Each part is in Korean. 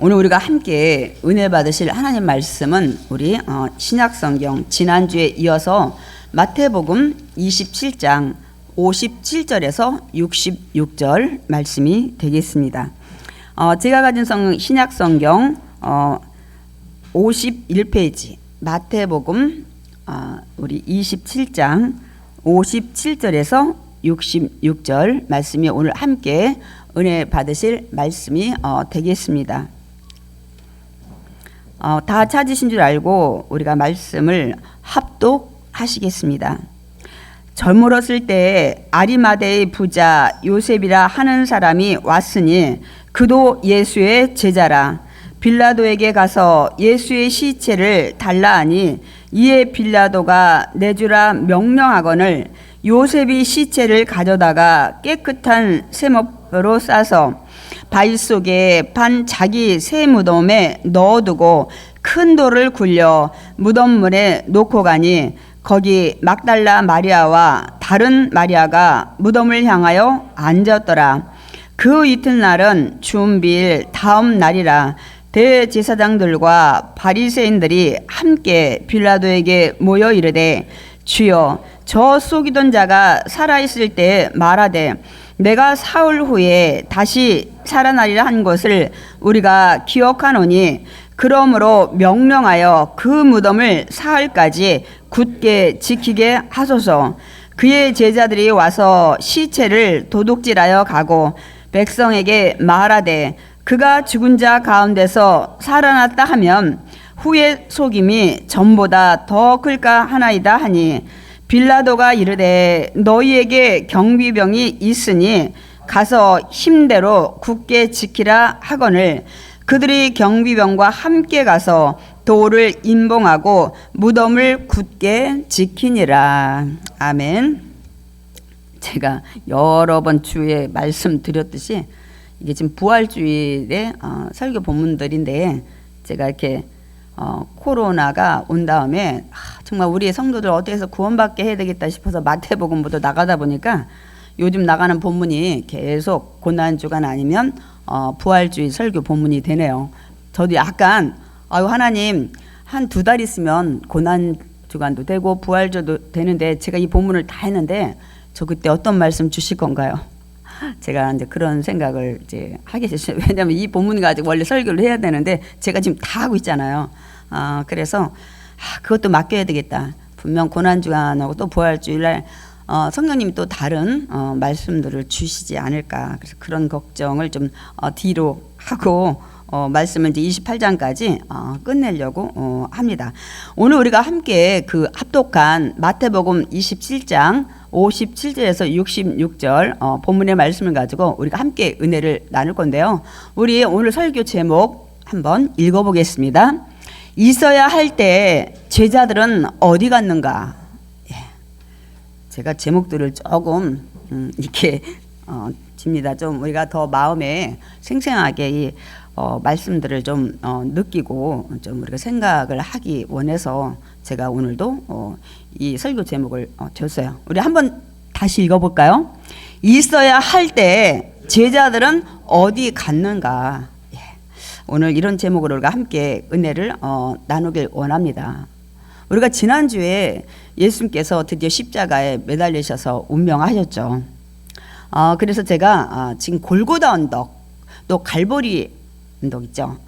오늘 우리가 함께 은혜 받으실 하나님 말씀은 우리 신약성경 지난주에 이어서 마태복음 27장 57절에서 66절 말씀이 되겠습니다. 제가 가진 신약성경 51페이지 마태복음 우리 27장 57절에서 66절 말씀이 오늘 함께 은혜 받으실 말씀이 되겠습니다. 다 찾으신 줄 알고 우리가 말씀을 합독하시겠습니다. 젊었을 때 아리마대의 부자 요셉이라 하는 사람이 왔으니 그도 예수의 제자라. 빌라도에게 가서 예수의 시체를 달라 하니 이에 빌라도가 내주라 명령하거늘 요셉이 시체를 가져다가 깨끗한 쇠모로 싸서 바위 속에 반 자기 새 무덤에 넣어두고 큰 돌을 굴려 무덤문에 놓고 가니 거기 막달라 마리아와 다른 마리아가 무덤을 향하여 앉았더라. 그 이튿날은 주운비일 다음 날이라. 대제사장들과 바리새인들이 함께 빌라도에게 모여 이르되 주여 저 속이던 자가 살아있을 때 말하되 내가 사흘 후에 다시 살아나리라 한 것을 우리가 기억하노니 그러므로 명령하여 그 무덤을 사흘까지 굳게 지키게 하소서. 그의 제자들이 와서 시체를 도둑질하여 가고 백성에게 말하되 그가 죽은 자 가운데서 살아났다 하면 후의 속임이 전보다 더 클까 하나이다 하니 빌라도가 이르되 너희에게 경비병이 있으니 가서 힘대로 굳게 지키라 하거늘 그들이 경비병과 함께 가서 돌을 임봉하고 무덤을 굳게 지키니라. 아멘. 제가 여러 번 주에 말씀드렸듯이 이게 지금 부활주일의 설교 본문들인데 제가 이렇게 코로나가 온 다음에 정말 우리의 성도들 어떻게 해서 구원받게 해야 되겠다 싶어서 마태복음부터 나가다 보니까 요즘 나가는 본문이 계속 고난주간 아니면 부활주일 설교 본문이 되네요. 저도 약간 하나님 한 2달 있으면 고난주간도 되고 부활주도 되는데 제가 이 본문을 다 했는데 저 그때 어떤 말씀 주실 건가요? 제가 이제 그런 생각을 이제 하게 됐어요. 왜냐하면 이 본문 가지고 원래 설교를 해야 되는데 제가 지금 다 하고 있잖아요. 그래서 그것도 맡겨야 되겠다. 분명 고난주간하고 또 부활주일날 성령님이 또 다른 말씀들을 주시지 않을까. 그래서 그런 걱정을 좀 뒤로 하고 말씀을 이제 28장까지 끝내려고 합니다. 오늘 우리가 함께 그 합독한 마태복음 27장 57절에서 66절 본문의 말씀을 가지고 우리가 함께 은혜를 나눌 건데요. 우리 오늘 설교 제목 한번 읽어보겠습니다. 있어야 할 때 제자들은 어디 갔는가? 제가 제목들을 조금 이렇게 집니다. 좀 우리가 더 마음에 생생하게 이 말씀들을 좀 느끼고 좀 우리가 생각을 하기 원해서 제가 오늘도 이 설교 제목을 줬어요. 우리 한번 다시 읽어볼까요? 있어야 할 때 제자들은 어디 갔는가? 오늘 이런 제목으로 우리가 함께 은혜를 나누길 원합니다. 우리가 지난주에 예수님께서 드디어 십자가에 매달리셔서 운명하셨죠. 그래서 제가 지금 골고다 언덕 또 갈보리 언덕 있죠.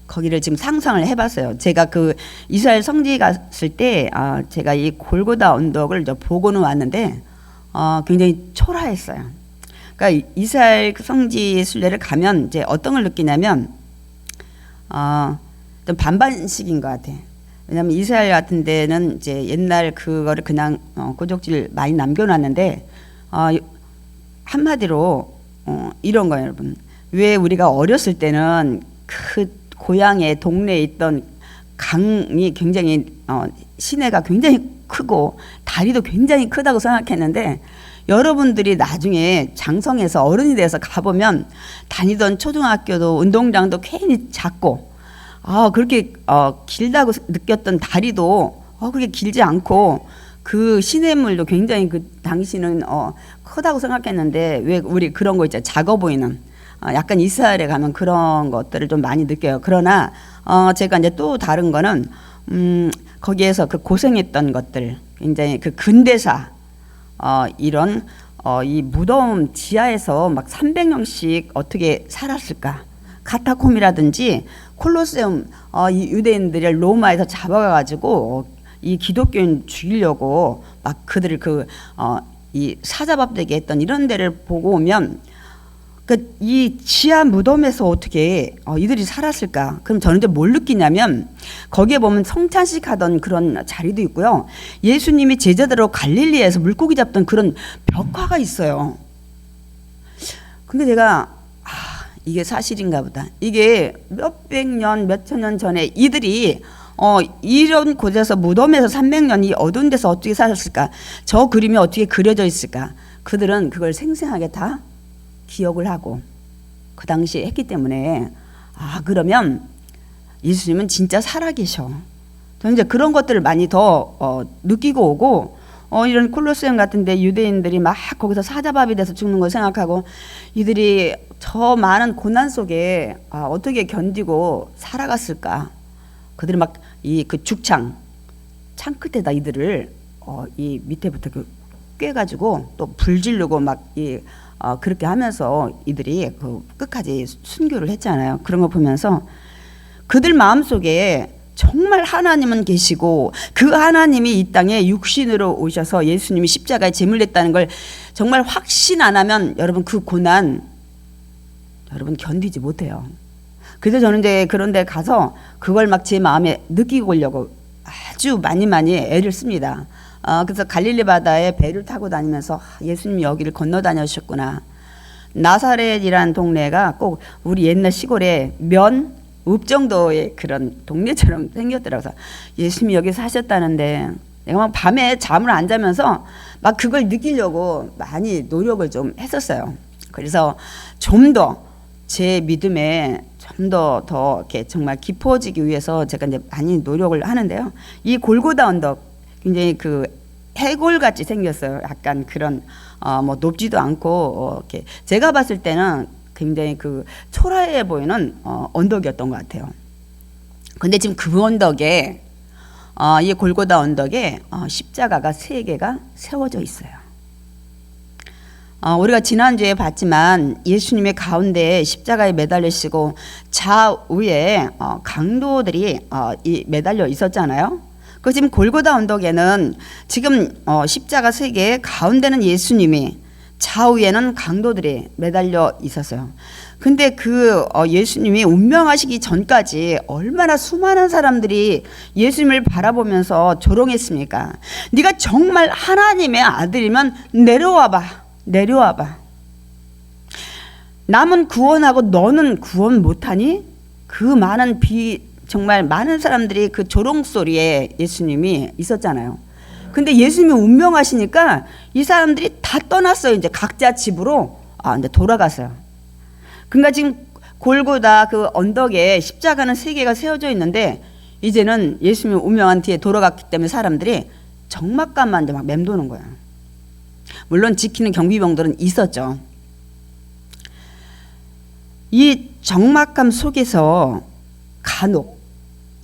거기를 지금 상상을 해봤어요. 제가 그 이스라엘 성지 갔을 때 제가 이 골고다 언덕을 보고는 왔는데 굉장히 초라했어요. 그러니까 이스라엘 성지 순례를 가면 이제 어떤 걸 느끼냐면 좀 반반식인 것 같아. 왜냐하면 이스라엘 같은 데는 이제 옛날 그거를 그냥 구적질 많이 남겨놨는데 한마디로 이런 거예요, 여러분. 왜 우리가 어렸을 때는 그 고향의 동네에 있던 강이 굉장히 시내가 굉장히 크고 다리도 굉장히 크다고 생각했는데 여러분들이 나중에 장성해서 어른이 돼서 가보면 다니던 초등학교도 운동장도 괜히 작고 그렇게 길다고 느꼈던 다리도 그렇게 길지 않고 그 시냇물도 굉장히 그 당시는 크다고 생각했는데 왜 우리 그런 거 있잖아요. 작아 보이는 약간 이스라엘에 가면 그런 것들을 좀 많이 느껴요. 그러나 제가 이제 또 다른 거는 거기에서 그 고생했던 것들, 굉장히 그 근대사 이런 이 무덤 지하에서 막 300명씩 어떻게 살았을까? 카타콤이라든지 콜로세움, 이 유대인들을 로마에서 잡아가지고 이 기독교인 죽이려고 막 그들을 이 사자밥되게 했던 이런 데를 보고 오면 이 지하 무덤에서 어떻게 이들이 살았을까? 그럼 저는 이제 뭘 느끼냐면 거기에 보면 성찬식 하던 그런 자리도 있고요. 예수님이 제자들로 갈릴리에서 물고기 잡던 그런 벽화가 있어요. 근데 제가 이게 사실인가 보다. 이게 몇백 년, 몇천 년 전에 이들이 이런 곳에서 무덤에서 300년이 어두운 데서 어떻게 살았을까? 저 그림이 어떻게 그려져 있을까? 그들은 그걸 생생하게 다 기억을 하고 그 당시에 했기 때문에 그러면 예수님은 진짜 살아계셔. 저는 이제 그런 것들을 많이 더 느끼고 오고 이런 콜로세움 같은 데 유대인들이 막 거기서 사자밥이 돼서 죽는 걸 생각하고 이들이 저 많은 고난 속에 어떻게 견디고 살아갔을까. 그들이 막 이 그 죽창 창 끝에다 이들을 이 밑에부터 꿰가지고 또 불 지르고 막 그렇게 하면서 이들이 끝까지 순교를 했잖아요. 그런 거 보면서 그들 마음속에 정말 하나님은 계시고 그 하나님이 이 땅에 육신으로 오셔서 예수님이 십자가에 제물됐다는 걸 정말 확신 안 하면 여러분 그 고난 여러분 견디지 못해요. 그래서 저는 이제 그런 데 가서 그걸 막 제 마음에 느끼고 오려고 아주 많이 애를 씁니다. 그래서 갈릴리 바다에 배를 타고 다니면서 예수님이 여기를 건너 다녀오셨구나. 나사렛이란 동네가 꼭 우리 옛날 시골에 읍 정도의 그런 동네처럼 생겼더라고요. 예수님이 여기 사셨다는데 내가 막 밤에 잠을 안 자면서 막 그걸 느끼려고 많이 노력을 좀 했었어요. 그래서 좀 더 제 믿음에 좀 더 이렇게 정말 깊어지기 위해서 제가 이제 많이 노력을 하는데요. 이 골고다 언덕 굉장히 그 해골 같이 생겼어요. 약간 그런 뭐 높지도 않고 이렇게 제가 봤을 때는 굉장히 그 초라해 보이는 언덕이었던 것 같아요. 근데 지금 그 언덕에 이 골고다 언덕에 십자가가 3개가 세워져 있어요. 우리가 지난주에 봤지만 예수님의 가운데 십자가에 매달리시고 좌우에 강도들이 매달려 있었잖아요. 그 지금 골고다 언덕에는 지금 십자가 3개 가운데는 예수님이 좌우에는 강도들이 매달려 있었어요. 근데 예수님이 운명하시기 전까지 얼마나 수많은 사람들이 예수님을 바라보면서 조롱했습니까? 네가 정말 하나님의 아들이면 내려와봐. 남은 구원하고 너는 구원 못하니? 그 많은 정말 많은 사람들이 그 조롱 소리에 예수님이 있었잖아요. 근데 예수님이 운명하시니까 이 사람들이 다 떠났어요. 이제 각자 집으로 이제 돌아갔어요. 그러니까 지금 골고다 그 언덕에 십자가는 3개가 세워져 있는데 이제는 예수님이 운명한 뒤에 돌아갔기 때문에 사람들이 적막감만 이제 막 맴도는 거예요. 물론 지키는 경비병들은 있었죠. 이 적막감 속에서 간혹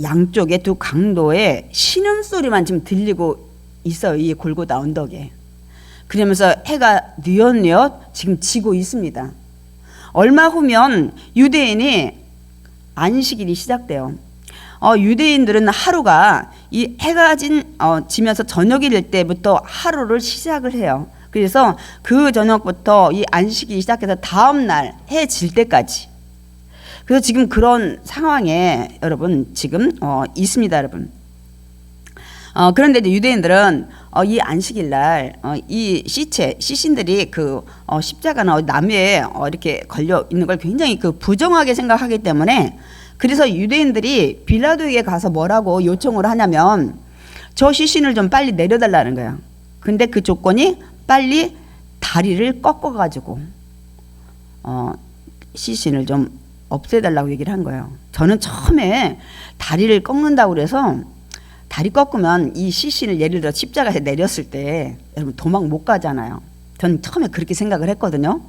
양쪽에 두 강도의 신음소리만 지금 들리고 있어요. 이 골고다 언덕에. 그러면서 해가 뉘엿뉘엿 지금 지고 있습니다. 얼마 후면 유대인이 안식일이 시작돼요. 유대인들은 하루가 이 해가 지면서 저녁이 될 때부터 하루를 시작을 해요. 그래서 그 저녁부터 이 안식일이 시작해서 다음 날 해 질 때까지. 그래서 지금 그런 상황에 여러분 지금 있습니다, 여러분. 그런데 유대인들은 이 안식일 날 이 시신들이 십자가나 나무에 이렇게 걸려 있는 걸 굉장히 부정하게 생각하기 때문에 그래서 유대인들이 빌라도에게 가서 뭐라고 요청을 하냐면 저 시신을 좀 빨리 내려달라는 거예요. 근데 그 조건이 빨리 다리를 꺾어가지고 시신을 좀 없애달라고 얘기를 한 거예요. 저는 처음에 다리를 꺾는다고 그래서 다리 꺾으면 이 시신을 예를 들어 십자가에 내렸을 때 여러분 도망 못 가잖아요. 저는 처음에 그렇게 생각을 했거든요.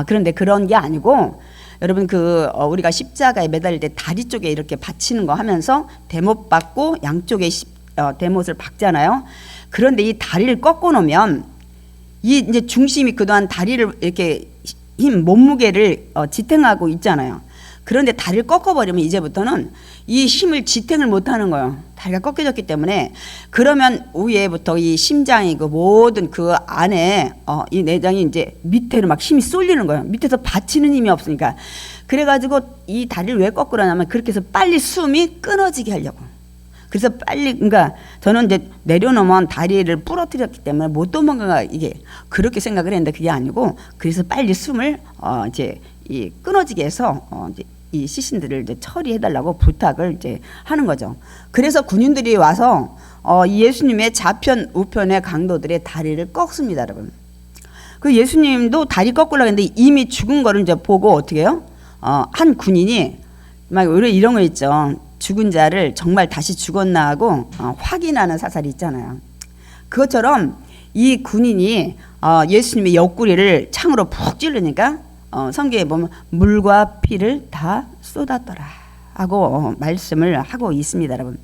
그런데 그런 게 아니고 여러분 우리가 십자가에 매달릴 때 다리 쪽에 이렇게 받치는 거 하면서 대못 받고 양쪽에 대못을 박잖아요. 그런데 이 다리를 꺾어 놓으면 이 이제 중심이 그동안 다리를 이렇게 몸무게를 지탱하고 있잖아요. 그런데 다리를 꺾어버리면 이제부터는 이 힘을 지탱을 못하는 거예요. 다리가 꺾여졌기 때문에. 그러면 위에부터 이 심장이 그 모든 그 안에 이 내장이 이제 밑에로 막 힘이 쏠리는 거예요. 밑에서 받치는 힘이 없으니까. 그래가지고 이 다리를 왜 꺾으려냐면 그렇게 해서 빨리 숨이 끊어지게 하려고. 그래서 빨리, 그러니까 저는 이제 내려놓으면 다리를 부러뜨렸기 때문에 못 도망가, 이게 그렇게 생각을 했는데 그게 아니고, 그래서 빨리 숨을 이제 이 끊어지게 해서 이제 이 시신들을 이제 처리해달라고 부탁을 이제 하는 거죠. 그래서 군인들이 와서 예수님의 좌편 우편의 강도들의 다리를 꺾습니다, 여러분. 그 예수님도 다리 꺾으려고 했는데 이미 죽은 거를 이제 보고 어떻게 해요? 한 군인이 막 이런 거 있죠. 죽은 자를 정말 다시 죽었나 하고 확인하는 사살이 있잖아요. 그것처럼 이 군인이 예수님의 옆구리를 창으로 푹 찌르니까 성경에 보면 물과 피를 다 쏟았더라 하고 말씀을 하고 있습니다, 여러분.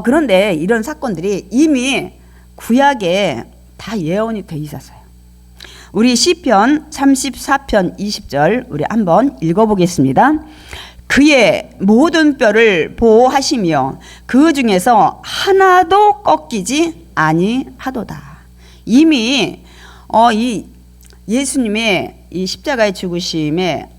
그런데 이런 사건들이 이미 구약에 다 예언이 돼 있었어요. 우리 시편 34편 20절 우리 한번 읽어보겠습니다. 그의 모든 뼈를 보호하시며 그 중에서 하나도 꺾이지 아니하도다. 이미 이 예수님의 이 십자가의 죽으심에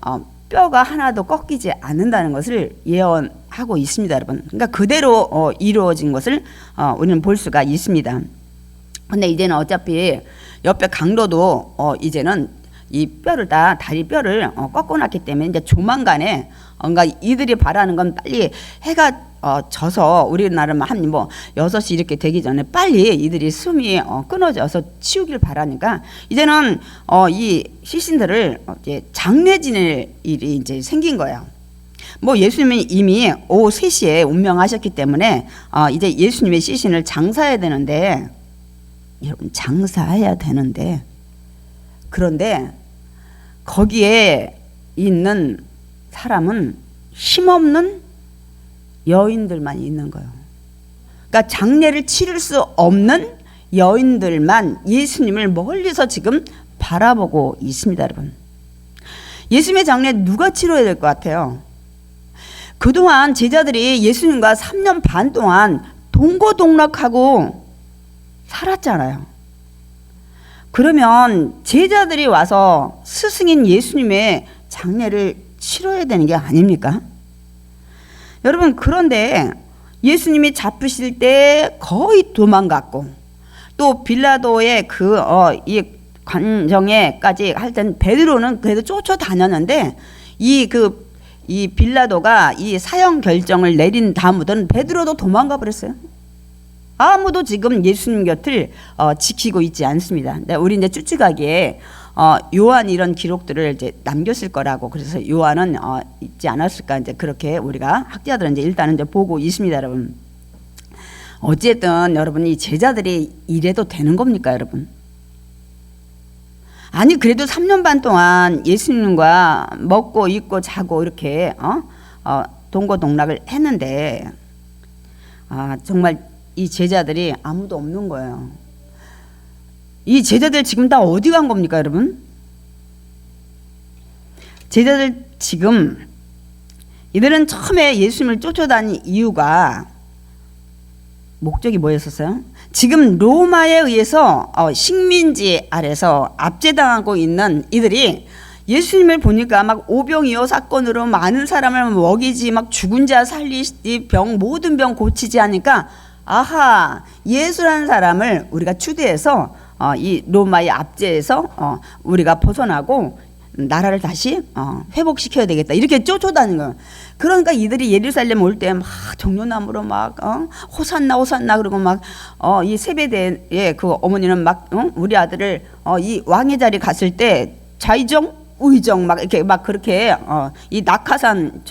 뼈가 하나도 꺾이지 않는다는 것을 예언하고 있습니다, 여러분. 그러니까 그대로 이루어진 것을 우리는 볼 수가 있습니다. 근데 이제는 어차피 옆에 강도도 이제는 이 뼈를 다리 뼈를 꺾어놨기 때문에 이제 조만간에 그러니까 이들이 바라는 건 빨리 해가 져서 우리나라는 한 6시 이렇게 되기 전에 빨리 이들이 숨이 끊어져서 치우길 바라니까 이제는 이 시신들을 이제 장례 지낼 일이 이제 생긴 거예요. 예수님은 이미 오후 3시에 운명하셨기 때문에 이제 예수님의 시신을 장사해야 되는데, 여러분, 장사해야 되는데, 그런데 거기에 있는 사람은 힘없는 여인들만 있는 거예요. 그러니까 장례를 치를 수 없는 여인들만 예수님을 멀리서 지금 바라보고 있습니다, 여러분. 예수님의 장례 누가 치러야 될 것 같아요? 그동안 제자들이 예수님과 3년 반 동안 동고동락하고 살았잖아요. 그러면 제자들이 와서 스승인 예수님의 장례를 치러야 되는 게 아닙니까? 여러분, 그런데 예수님이 잡히실 때 거의 도망갔고, 또 빌라도의 이 관정에까지 할 땐 베드로는 그래도 쫓아다녔는데 이 빌라도가 이 사형 결정을 내린 다음부터는 베드로도 도망가 버렸어요. 아무도 지금 예수님 곁을 지키고 있지 않습니다. 우리 이제 쭈쭈가기에 요한 이런 기록들을 이제 남겼을 거라고, 그래서 요한은 있지 않았을까, 이제 그렇게 우리가 학자들은 이제 일단은 이제 보고 있습니다, 여러분. 어쨌든 여러분, 이 제자들이 이래도 되는 겁니까, 여러분? 아니, 그래도 3년 반 동안 예수님과 먹고 입고 자고 이렇게 동고동락을 했는데 정말 이 제자들이 아무도 없는 거예요. 이 제자들 지금 다 어디 간 겁니까, 여러분? 제자들 지금 이들은 처음에 예수님을 쫓아다닌 이유가 목적이 뭐였었어요? 지금 로마에 의해서 식민지 아래서 압제당하고 있는 이들이 예수님을 보니까 막 오병이어 사건으로 많은 사람을 먹이지, 막 죽은 자 살리지, 모든 병 고치지 하니까, 아하, 예수라는 사람을 우리가 추대해서 이 로마의 압제에서 우리가 벗어나고 나라를 다시 회복시켜야 되겠다, 이렇게 쫓아다니는 거예요. 그러니까 이들이 예루살렘 올 때 막 종려나무로 막 호산나 호산나 그러고 막 이 세베대의 그 어머니는 막 우리 아들을 이 왕의 자리 갔을 때 좌의정 우의정 막 이렇게 막 그렇게 이 낙하산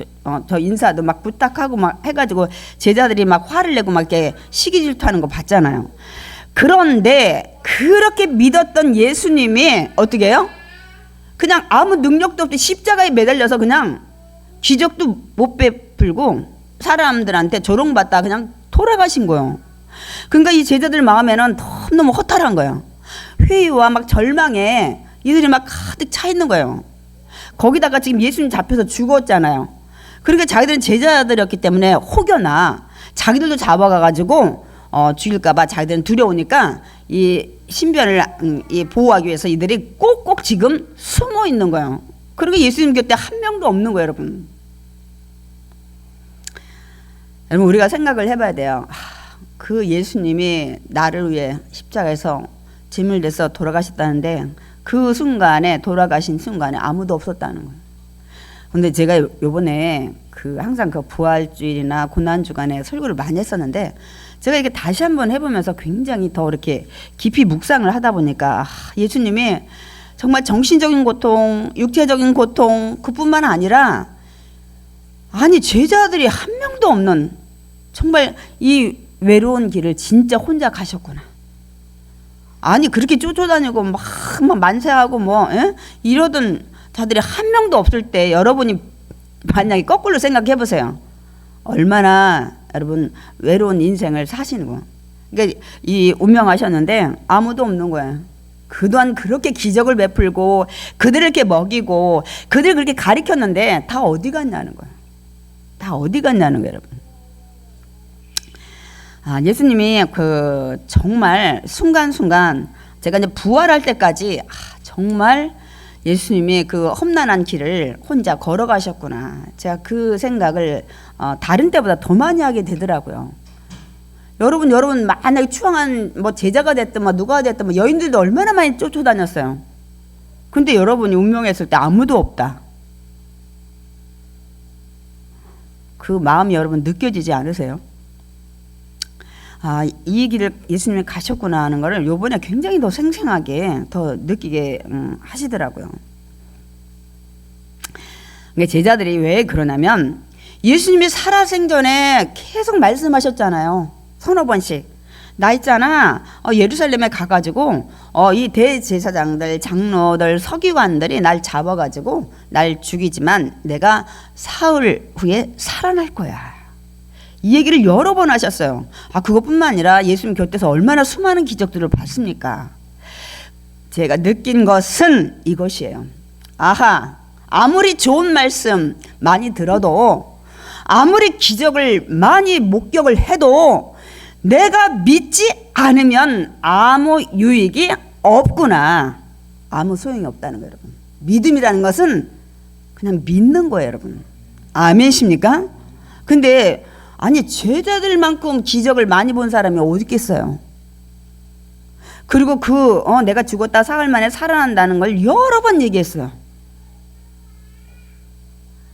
저 인사도 막 부탁하고 막 해가지고 제자들이 막 화를 내고 막 이렇게 시기 질투하는 거 봤잖아요. 그런데 그렇게 믿었던 예수님이 어떻게 해요? 그냥 아무 능력도 없이 십자가에 매달려서 그냥 기적도 못 베풀고 사람들한테 조롱받다 그냥 돌아가신 거예요. 그러니까 이 제자들 마음에는 너무 허탈한 거예요. 회의와 막 절망에 이들이 막 가득 차 있는 거예요. 거기다가 지금 예수님 잡혀서 죽었잖아요. 그러니까 자기들은 제자들이었기 때문에 혹여나 자기들도 잡아가가지고 죽일까봐 자기들은 두려우니까 이 신변을 보호하기 위해서 이들이 꼭꼭 지금 숨어 있는 거예요. 그러니까 예수님 곁에 한 명도 없는 거예요, 여러분. 여러분, 우리가 생각을 해봐야 돼요. 그 예수님이 나를 위해 십자가에서 제물돼서 돌아가셨다는데 그 순간에, 돌아가신 순간에 아무도 없었다는 거예요. 근데 제가 요번에 항상 그 부활주일이나 고난주간에 설교를 많이 했었는데 제가 이게 다시 한번 해보면서 굉장히 더 이렇게 깊이 묵상을 하다 보니까 예수님이 정말 정신적인 고통, 육체적인 고통 그뿐만 아니라 아니 제자들이 한 명도 없는 정말 이 외로운 길을 진짜 혼자 가셨구나. 아니 그렇게 쫓아다니고 막 만세하고 이러던 자들이 한 명도 없을 때 여러분이 만약에 거꾸로 생각해 보세요. 얼마나 여러분 외로운 인생을 사시는 거예요. 그러니까 이 운명하셨는데 아무도 없는 거예요. 그동안 그렇게 기적을 베풀고 그들을 이렇게 먹이고 그들을 그렇게 가리켰는데 다 어디 갔냐는 거예요. 다 어디 갔냐는 거예요, 여러분. 예수님이 정말 순간순간 제가 이제 부활할 때까지 정말 예수님이 그 험난한 길을 혼자 걸어가셨구나. 제가 그 생각을 다른 때보다 더 많이 하게 되더라고요. 여러분 만약에 추앙한 제자가 됐든 누가 됐든 여인들도 얼마나 많이 쫓아다녔어요. 근데 여러분이 운명했을 때 아무도 없다. 그 마음이 여러분 느껴지지 않으세요? 이 길을 예수님이 가셨구나 하는 거를 요번에 굉장히 더 생생하게 더 느끼게 하시더라고요. 제자들이 왜 그러냐면 예수님이 살아생전에 계속 말씀하셨잖아요. 서너 번씩. 나 있잖아 예루살렘에 가가지고 이 대제사장들, 장로들, 서기관들이 날 잡아가지고 날 죽이지만 내가 사흘 후에 살아날 거야. 이 얘기를 여러 번 하셨어요. 그것뿐만 아니라 예수님 곁에서 얼마나 수많은 기적들을 봤습니까? 제가 느낀 것은 이것이에요. 아무리 좋은 말씀 많이 들어도 아무리 기적을 많이 목격을 해도 내가 믿지 않으면 아무 유익이 없구나. 아무 소용이 없다는 거예요, 여러분. 믿음이라는 것은 그냥 믿는 거예요, 여러분. 아멘이십니까? 근데 제자들만큼 기적을 많이 본 사람이 어디 있겠어요? 그리고 내가 죽었다 사흘 만에 살아난다는 걸 여러 번 얘기했어요.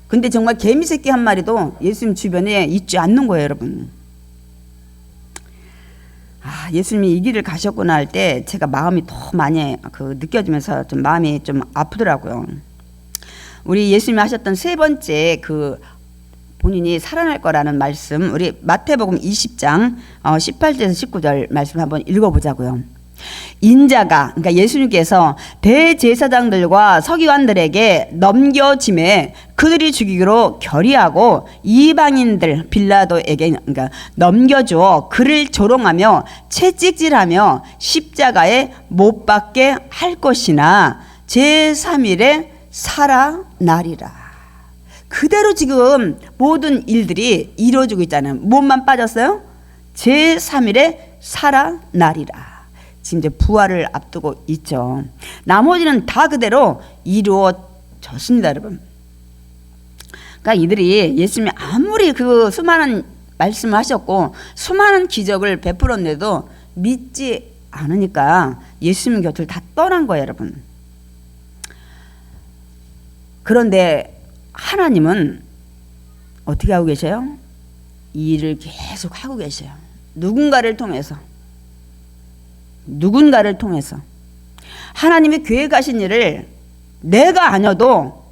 근데 정말 개미새끼 한 마리도 예수님 주변에 있지 않는 거예요, 여러분. 예수님이 이 길을 가셨구나 할 때 제가 마음이 더 많이 느껴지면서 좀 마음이 좀 아프더라고요. 우리 예수님이 하셨던 세 번째 본인이 살아날 거라는 말씀, 우리 마태복음 20장 18절에서 19절 말씀 한번 읽어보자고요. 인자가, 그러니까 예수님께서 대제사장들과 서기관들에게 넘겨짐에 그들이 죽이기로 결의하고 이방인들 빌라도에게 그러니까 넘겨주어 그를 조롱하며 채찍질하며 십자가에 못 박게 할 것이나 제3일에 살아나리라. 그대로 지금 모든 일들이 이루어지고 있잖아요. 뭐만 빠졌어요? 제3일에 살아나리라. 지금 이제 부활을 앞두고 있죠. 나머지는 다 그대로 이루어졌습니다, 여러분. 그러니까 이들이 예수님이 아무리 수많은 말씀을 하셨고 수많은 기적을 베풀었는데도 믿지 않으니까 예수님 곁을 다 떠난 거예요, 여러분. 그런데 하나님은 어떻게 하고 계셔요? 이 일을 계속 하고 계셔요. 누군가를 통해서 하나님이 계획하신 일을 내가 아니어도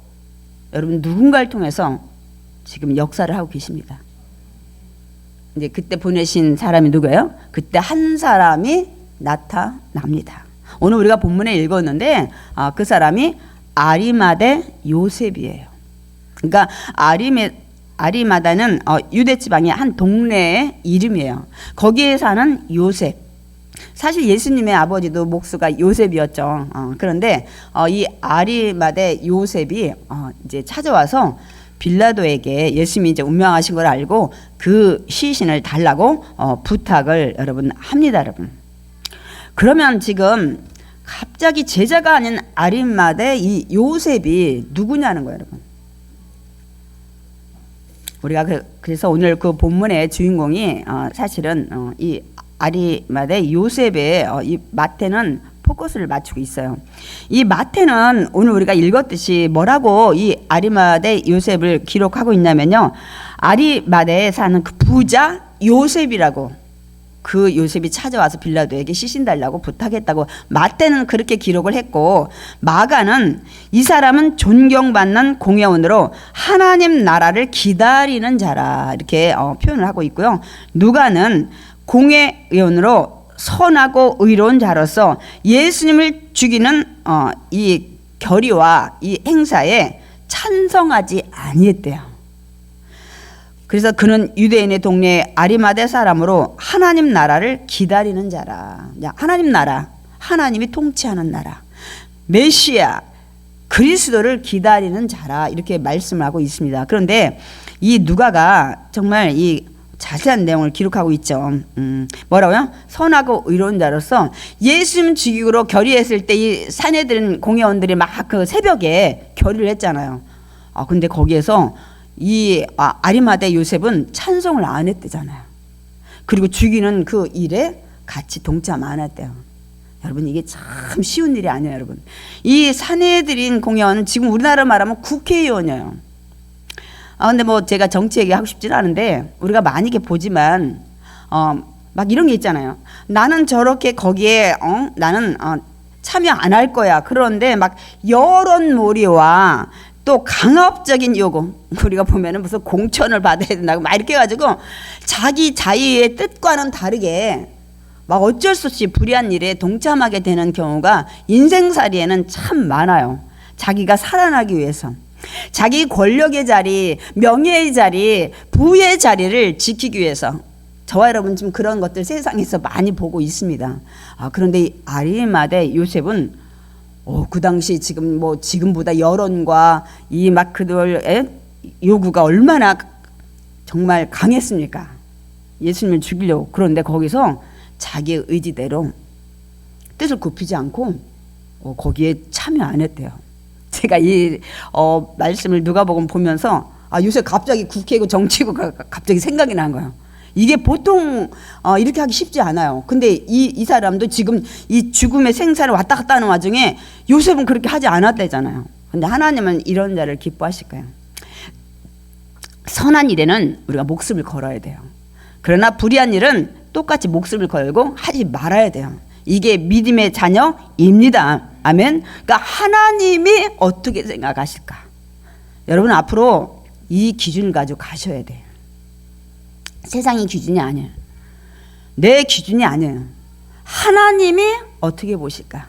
여러분 누군가를 통해서 지금 역사를 하고 계십니다. 이제 그때 보내신 사람이 누구예요? 그때 한 사람이 나타납니다. 오늘 우리가 본문에 읽었는데 그 사람이 아리마대 요셉이에요. 그러니까 아리마다는 유대 지방의 한 동네의 이름이에요. 거기에 사는 요셉. 사실 예수님의 아버지도 목수가 요셉이었죠. 그런데 이 아리마대 요셉이 이제 찾아와서 빌라도에게 예수님이 이제 운명하신 걸 알고 그 시신을 달라고 부탁을 여러분 합니다, 여러분. 그러면 지금 갑자기 제자가 아닌 아리마대 이 요셉이 누구냐는 거예요, 여러분. 우리가 그래서 오늘 그 본문의 주인공이 사실은 이 아리마대 요셉의 이 마태는 포커스를 맞추고 있어요. 이 마태는 오늘 우리가 읽었듯이 뭐라고 이 아리마대 요셉을 기록하고 있냐면요. 아리마대에 사는 그 부자 요셉이라고, 그 요셉이 찾아와서 빌라도에게 시신 달라고 부탁했다고 마태는 그렇게 기록을 했고, 마가는 이 사람은 존경받는 공회원으로 하나님 나라를 기다리는 자라 이렇게 표현을 하고 있고요. 누가는 공회원으로 선하고 의로운 자로서 예수님을 죽이는 이 결의와 이 행사에 찬성하지 아니했대요. 그래서 그는 유대인의 동네 아리마대 사람으로 하나님 나라를 기다리는 자라. 하나님 나라, 하나님이 통치하는 나라, 메시아 그리스도를 기다리는 자라 이렇게 말씀을 하고 있습니다. 그런데 이 누가가 정말 이 자세한 내용을 기록하고 있죠. 뭐라고요? 선하고 의로운 자로서 예수님 죽이기로 결의했을 때 이 산헤드린 공회원들이 막 그 새벽에 결의를 했잖아요. 근데 거기에서 이 아리마대 요셉은 찬성을 안 했대잖아요. 그리고 죽이는 그 일에 같이 동참 안 했대요. 여러분, 이게 참 쉬운 일이 아니에요, 여러분. 이 산헤드린 공회원은 지금 우리나라 말하면 국회의원이에요. 근데 뭐 제가 정치 얘기하고 싶지는 않은데, 우리가 많이 이렇게 보지만 막 이런 게 있잖아요. 나는 저렇게 거기에 나는 참여 안 할 거야. 그런데 막 여론몰이와 또 강압적인 요구, 우리가 보면은 무슨 공천을 받아야 된다고 막 이렇게 해가지고 자기 자유의 뜻과는 다르게 막 어쩔 수 없이 불의한 일에 동참하게 되는 경우가 인생살이에는 참 많아요. 자기가 살아나기 위해서, 자기 권력의 자리, 명예의 자리, 부의 자리를 지키기 위해서. 저와 여러분 지금 그런 것들 세상에서 많이 보고 있습니다. 그런데 이 아리마대 요셉은 그 당시 지금보다 여론과 이 막 그들의 요구가 얼마나 정말 강했습니까? 예수님을 죽이려고. 그런데 거기서 자기의 의지대로 뜻을 굽히지 않고 거기에 참여 안 했대요. 제가 이 말씀을 누가복음 보면서 요새 갑자기 국회고 정치고 갑자기 생각이 난 거예요. 이게 보통 이렇게 하기 쉽지 않아요. 근데 이 사람도 지금 이 죽음의 생사를 왔다 갔다 하는 와중에 요셉은 그렇게 하지 않았대잖아요. 근데 하나님은 이런 자를 기뻐하실 거예요. 선한 일에는 우리가 목숨을 걸어야 돼요. 그러나 불의한 일은 똑같이 목숨을 걸고 하지 말아야 돼요. 이게 믿음의 자녀입니다. 아멘. 그러니까 하나님이 어떻게 생각하실까? 여러분 앞으로 이 기준을 가지고 가셔야 돼요. 세상의 기준이 아니에요. 내 기준이 아니에요. 하나님이 어떻게 보실까?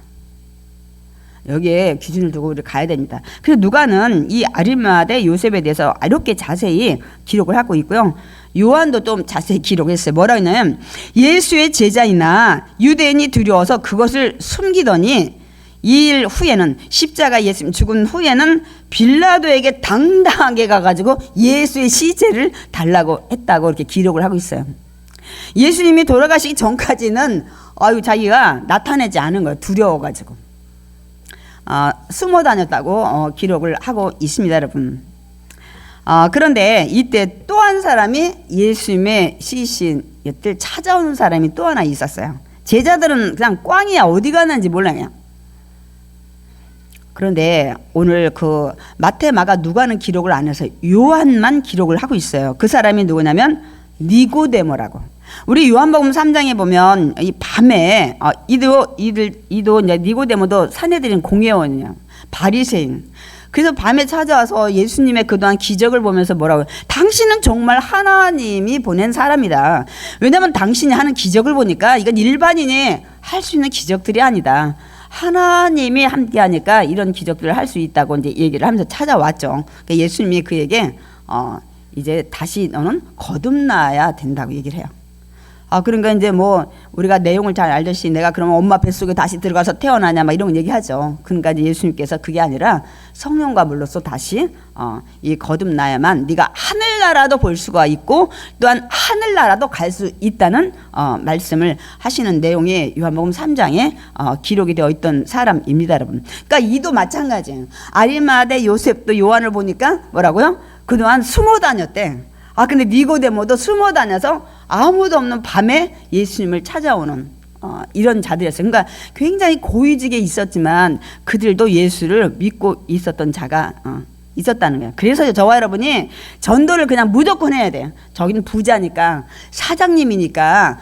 여기에 기준을 두고 우리 가야 됩니다. 그래서 누가는 이 아리마대 요셉에 대해서 이렇게 자세히 기록을 하고 있고요. 요한도 좀 자세히 기록했어요. 뭐라 했냐면 예수의 제자이나 유대인이 두려워서 그것을 숨기더니 이 일 후에는 십자가 예수님 죽은 후에는 빌라도에게 당당하게 가가지고 예수의 시체를 달라고 했다고 이렇게 기록을 하고 있어요. 예수님이 돌아가시기 전까지는 자기가 나타내지 않은 거예요. 두려워가지고 숨어 다녔다고 기록을 하고 있습니다, 여러분. 그런데 이때 또 한 사람이 예수님의 시신을 찾아오는 사람이 또 하나 있었어요. 제자들은 그냥 꽝이야, 어디 가는지 몰라요. 그런데 오늘 그 마태, 마가, 누가는 기록을 안 해서 요한만 기록을 하고 있어요. 그 사람이 누구냐면 니고데모라고. 우리 요한복음 3장에 보면 이 밤에 이도 이제 니고데모도 산헤드린 공회원이에요. 바리새인. 그래서 밤에 찾아와서 예수님의 그동안 기적을 보면서 뭐라고요? 당신은 정말 하나님이 보낸 사람이다. 왜냐하면 당신이 하는 기적을 보니까 이건 일반인이 할 수 있는 기적들이 아니다. 하나님이 함께하니까 이런 기적들을 할 수 있다고 이제 얘기를 하면서 찾아왔죠. 그러니까 예수님이 그에게 이제 다시 너는 거듭나야 된다고 얘기를 해요. 그러니까 이제 뭐 우리가 내용을 잘 알듯이 내가 그러면 엄마 뱃속에 다시 들어가서 태어나냐 막 이런 얘기하죠. 그러니까 이제 예수님께서 그게 아니라 성령과 물로써 다시 이 거듭나야만 네가 하늘나라도 볼 수가 있고 또한 하늘나라도 갈 수 있다는 말씀을 하시는 내용이 요한복음 3장에 기록이 되어 있던 사람입니다, 여러분. 그러니까 이도 마찬가지예요. 아리마대 요셉도 요한을 보니까 뭐라고요? 그동안 숨어 다녔대. 근데 니고데모도 숨어 다녀서 아무도 없는 밤에 예수님을 찾아오는 이런 자들이었어요. 그러니까 굉장히 고위직에 있었지만 그들도 예수를 믿고 있었던 자가 있었다는 거예요. 그래서 저와 여러분이 전도를 그냥 무조건 해야 돼요. 저기는 부자니까 사장님이니까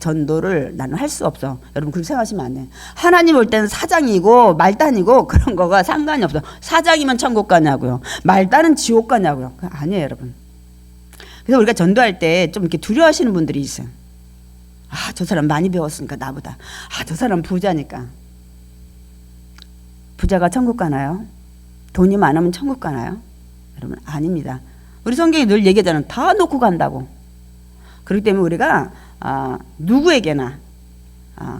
전도를 나는 할 수 없어. 여러분 그렇게 생각하시면 안 돼요. 하나님 올 때는 사장이고 말단이고 그런 거가 상관이 없어. 사장이면 천국 가냐고요. 말단은 지옥 가냐고요. 아니에요, 여러분. 그래서 우리가 전도할 때 좀 이렇게 두려워하시는 분들이 있어요. 저 사람 많이 배웠으니까 나보다. 저 사람 부자니까. 부자가 천국 가나요? 돈이 많으면 천국 가나요? 여러분 아닙니다. 우리 성경이 늘 얘기하잖아요. 다 놓고 간다고. 그렇기 때문에 우리가 누구에게나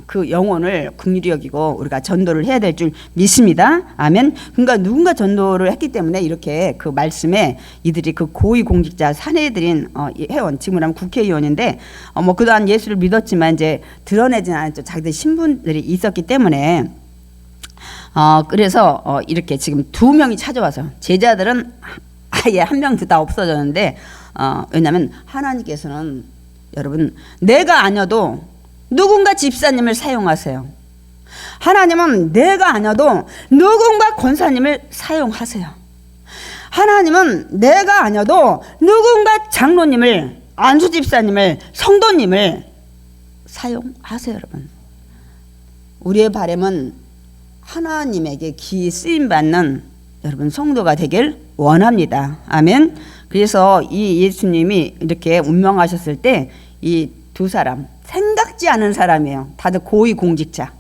그 영혼을 긍휼히 여기고 우리가 전도를 해야 될 줄 믿습니다. 아멘. 그러니까 누군가 전도를 했기 때문에 이렇게 그 말씀에 이들이 그 고위공직자 사내들인 회원, 지금은 하면 국회의원인데 뭐 그동안 예수를 믿었지만 이제 드러내지는 않았죠. 자기들 신분들이 있었기 때문에 그래서 이렇게 지금 2명이 찾아와서 제자들은 아예 한 명도 다 없어졌는데 왜냐하면 하나님께서는 여러분 내가 아니어도 누군가 집사님을 사용하세요. 하나님은 내가 아니어도 누군가 권사님을 사용하세요. 하나님은 내가 아니어도 누군가 장로님을, 안수집사님을, 성도님을 사용하세요, 여러분. 우리의 바람은 하나님에게 귀히 쓰임받는 여러분 성도가 되길 원합니다. 아멘. 그래서 이 예수님이 이렇게 운명하셨을 때 이 2사람 생각지 않은 사람이에요. 다들 고위공직자.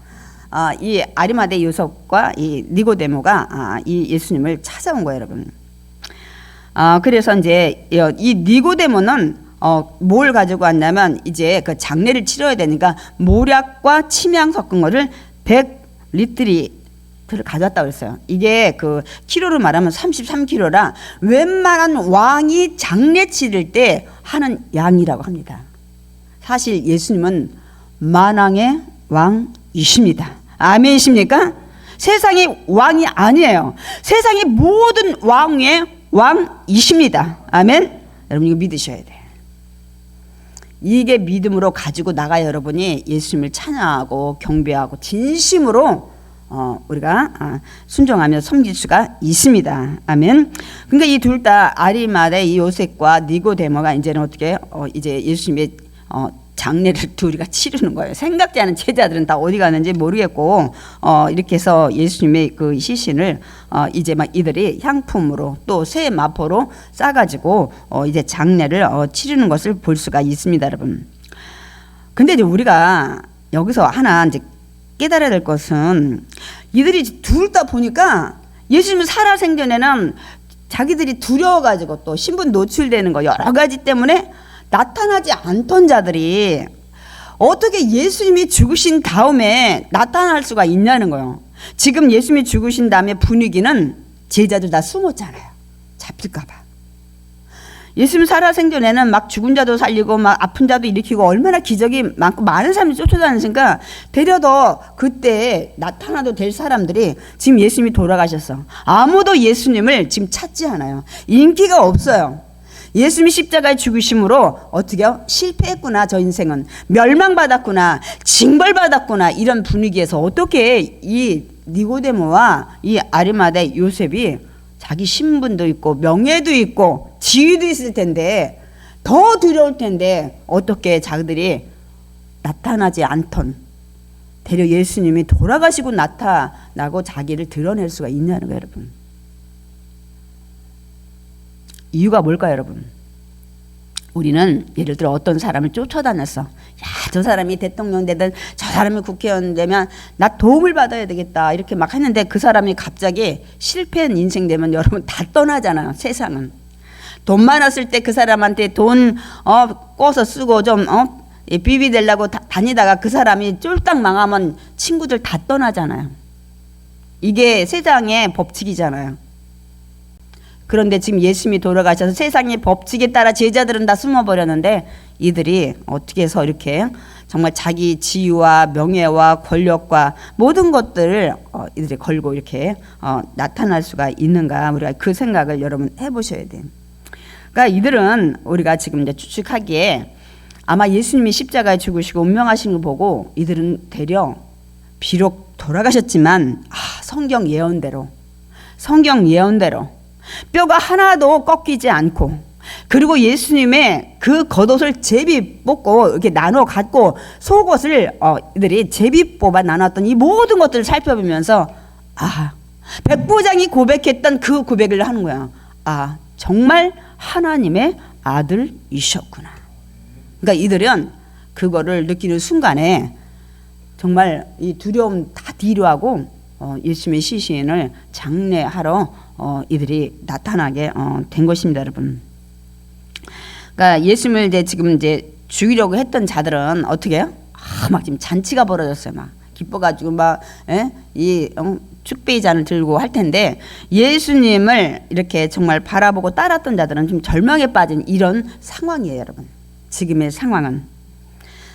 이 아리마대 요셉과 이 니고데모가 이 예수님을 찾아온 거예요, 여러분. 그래서 이제 이 니고데모는 뭘 가지고 왔냐면 이제 그 장례를 치러야 되니까 모략과 침향 섞은 거를 100리터를 가져왔다고 그랬어요. 이게 그 키로로 말하면 33kg라 웬만한 왕이 장례 치를 때 하는 양이라고 합니다. 사실 예수님은 만왕의 왕이십니다. 아멘이십니까? 세상의 왕이 아니에요. 세상의 모든 왕의 왕이십니다. 아멘. 여러분 이거 믿으셔야 돼요. 이게 믿음으로 가지고 나가야 여러분이 예수님을 찬양하고 경배하고 진심으로 우리가 순종하며 섬길 수가 있습니다. 아멘. 그러니까 이 둘 다 아리마대 이 요셉과 니고데모가 이제는 어떻게 이제 예수님의 장례를 둘이가 치르는 거예요. 생각지 않은 제자들은 다 어디 가는지 모르겠고 이렇게 해서 예수님의 그 시신을 이제 막 이들이 향품으로 또 새 마포로 싸가지고 이제 장례를 치르는 것을 볼 수가 있습니다, 여러분. 근데 이제 우리가 여기서 하나 이제 깨달아야 될 것은 이들이 둘 다 보니까 예수님 살아생전에는 자기들이 두려워가지고 또 신분 노출되는 거 여러 가지 때문에 나타나지 않던 자들이 어떻게 예수님이 죽으신 다음에 나타날 수가 있냐는 거예요. 지금 예수님이 죽으신 다음에 분위기는 제자들 다 숨었잖아요. 잡힐까봐. 예수님 살아생전에는 막 죽은 자도 살리고 막 아픈 자도 일으키고 얼마나 기적이 많고 많은 사람들이 쫓아다니니까 되려 더 그때 나타나도 될 사람들이 지금 예수님이 돌아가셨어. 아무도 예수님을 지금 찾지 않아요. 인기가 없어요. 예수님이 십자가에 죽으심으로 어떻게요? 실패했구나. 저 인생은 멸망받았구나. 징벌받았구나. 이런 분위기에서 어떻게 이 니고데모와 이 아리마대 요셉이 자기 신분도 있고 명예도 있고 지위도 있을 텐데 더 두려울 텐데 어떻게 자기들이 나타나지 않던 대려 예수님이 돌아가시고 나타나고 자기를 드러낼 수가 있냐는 거예요, 여러분. 이유가 뭘까요, 여러분? 우리는 예를 들어 어떤 사람을 쫓아다녔어. 야, 저 사람이 대통령 되든 저 사람이 국회의원 되면 나 도움을 받아야 되겠다 이렇게 막 했는데 그 사람이 갑자기 실패한 인생 되면 여러분 다 떠나잖아요. 세상은 돈 많았을 때 그 사람한테 돈 꿔서 쓰고 좀 비비 되려고 다니다가 그 사람이 쫄딱 망하면 친구들 다 떠나잖아요. 이게 세상의 법칙이잖아요. 그런데 지금 예수님이 돌아가셔서 세상의 법칙에 따라 제자들은 다 숨어버렸는데 이들이 어떻게 해서 이렇게 정말 자기 지위와 명예와 권력과 모든 것들을 이들이 걸고 이렇게 나타날 수가 있는가, 우리가 그 생각을 여러분 해보셔야 돼요. 그러니까 이들은 우리가 지금 이제 추측하기에 아마 예수님이 십자가에 죽으시고 운명하신 걸 보고 이들은 되려 비록 돌아가셨지만 성경 예언대로 뼈가 하나도 꺾이지 않고, 그리고 예수님의 그 겉옷을 제비 뽑고 이렇게 나눠 갖고 속옷을 이들이 제비 뽑아 나눴던 이 모든 것들을 살펴보면서 백부장이 고백했던 그 고백을 하는 거야. 정말 하나님의 아들이셨구나. 그러니까 이들은 그거를 느끼는 순간에 정말 이 두려움 다 뒤로하고 예수님의 시신을 장례하러 이들이 나타나게 된 것입니다, 여러분. 그러니까 예수님을 지금 죽이려고 했던 자들은 어떻게 해요? 막 지금 잔치가 벌어졌어요. 막 기뻐가지고 이 축배의 잔을 들고 할 텐데, 예수님을 이렇게 정말 바라보고 따랐던 자들은 좀 절망에 빠진 이런 상황이에요, 여러분. 지금의 상황은.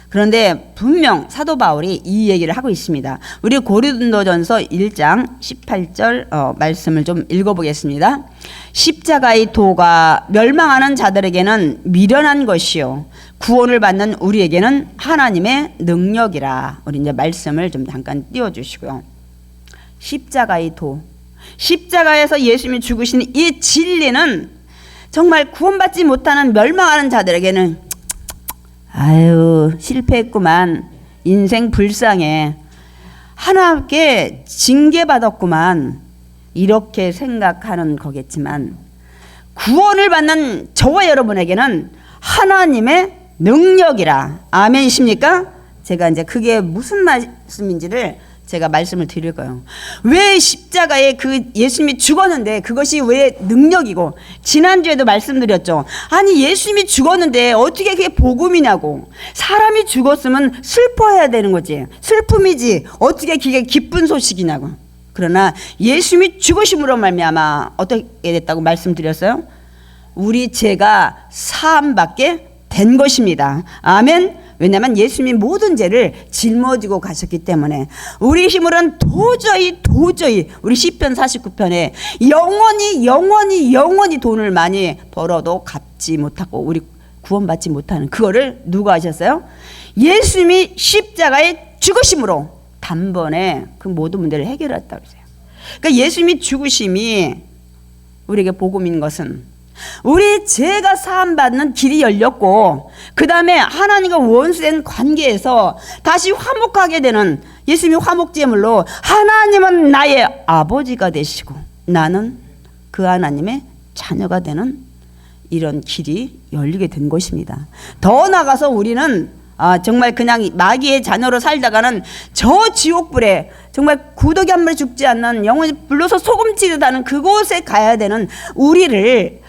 그런데 분명 사도 바울이 이 얘기를 하고 있습니다. 우리 고린도전서 1장 18절 말씀을 좀 읽어보겠습니다. 십자가의 도가 멸망하는 자들에게는 미련한 것이요 구원을 받는 우리에게는 하나님의 능력이라. 우리 이제 말씀을 좀 잠깐 띄워주시고요. 십자가의 도, 십자가에서 예수님이 죽으신 이 진리는 정말 구원받지 못하는 멸망하는 자들에게는 실패했구만, 인생 불쌍해, 하나님께 징계받았구만, 이렇게 생각하는 거겠지만, 구원을 받는 저와 여러분에게는 하나님의 능력이라. 아멘이십니까? 제가 이제 그게 무슨 말씀인지를 제가 말씀을 드릴 거예요. 왜 십자가에 그 예수님이 죽었는데 그것이 왜 능력이고, 지난주에도 말씀드렸죠. 아니 예수님이 죽었는데 어떻게 그게 복음이냐고. 사람이 죽었으면 슬퍼해야 되는 거지, 슬픔이지, 어떻게 그게 기쁜 소식이냐고. 그러나 예수님이 죽으심으로 말미암아 어떻게 됐다고 말씀드렸어요? 우리 죄가 사함받게 된 것입니다. 아멘. 왜냐하면 예수님이 모든 죄를 짊어지고 가셨기 때문에 우리 힘으로는 도저히 우리 시편 49편에 영원히 돈을 많이 벌어도 갚지 못하고 우리 구원받지 못하는 그거를 누가 하셨어요? 예수님이 십자가에 죽으심으로 단번에 그 모든 문제를 해결했다고 했어요. 그러니까 예수님이 죽으심이 우리에게 복음인 것은 우리 죄가 사함받는 길이 열렸고, 그 다음에 하나님과 원수된 관계에서 다시 화목하게 되는, 예수님이 화목제물로 하나님은 나의 아버지가 되시고 나는 그 하나님의 자녀가 되는 이런 길이 열리게 된 것입니다. 더 나아가서 우리는 정말 그냥 마귀의 자녀로 살다가는 저 지옥불에 정말 구더기 한 마리 죽지 않는 영원히 불러서 소금치듯하는 그곳에 가야 되는 우리를,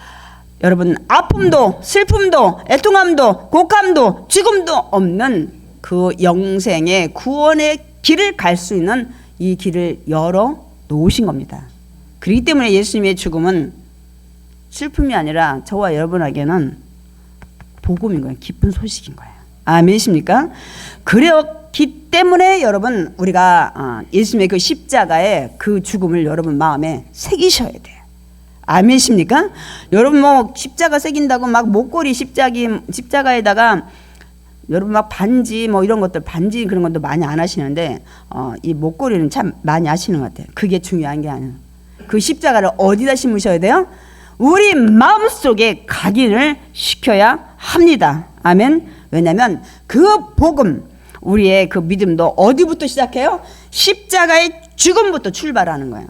여러분, 아픔도 슬픔도 애통함도 곡함도 죽음도 없는 그 영생의 구원의 길을 갈 수 있는 이 길을 열어 놓으신 겁니다. 그렇기 때문에 예수님의 죽음은 슬픔이 아니라 저와 여러분에게는 복음인 거예요. 기쁜 소식인 거예요. 아멘이십니까? 그렇기 때문에 여러분, 우리가 예수님의 그 십자가의 그 죽음을 여러분 마음에 새기셔야 돼요. 아멘이십니까? 여러분 십자가 새긴다고 막 목걸이 십자가에다가 여러분 막 반지 이런 것들, 반지 그런 것도 많이 안 하시는데 이 목걸이는 참 많이 하시는 것 같아요. 그게 중요한 게 아니에요. 그 십자가를 어디다 심으셔야 돼요? 우리 마음속에 각인을 시켜야 합니다. 아멘. 왜냐하면 그 복음, 우리의 그 믿음도 어디부터 시작해요? 십자가의 죽음부터 출발하는 거예요.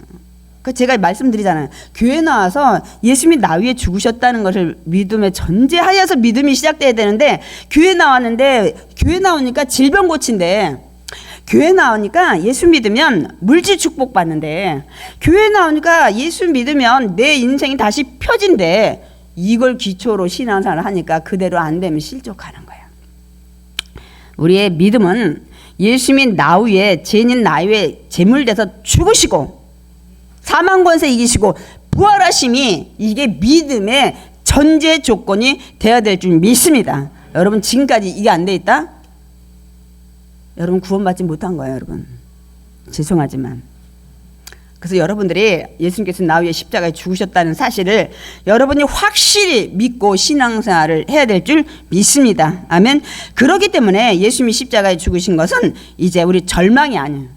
제가 말씀드리잖아요. 교회 나와서 예수님이 나 위해 죽으셨다는 것을 믿음에 전제하여서 믿음이 시작돼야 되는데, 교회 나왔는데 교회 나오니까 질병 고친대. 교회 나오니까 예수 믿으면 물질 축복 받는데, 교회 나오니까 예수 믿으면 내 인생이 다시 펴진대. 이걸 기초로 신앙생활을 하니까 그대로 안 되면 실족하는 거예요. 우리의 믿음은 예수님이 나 위에, 죄인 나 위에 제물돼서 죽으시고 사망 권세 이기시고 부활하심이, 이게 믿음의 전제 조건이 되어야 될 줄 믿습니다. 여러분, 지금까지 이게 안 돼 있다? 여러분 구원받지 못한 거예요, 여러분. 죄송하지만. 그래서 여러분들이 예수님께서 나 위해 십자가에 죽으셨다는 사실을 여러분이 확실히 믿고 신앙생활을 해야 될 줄 믿습니다. 아멘. 그렇기 때문에 예수님이 십자가에 죽으신 것은 이제 우리 절망이 아니에요,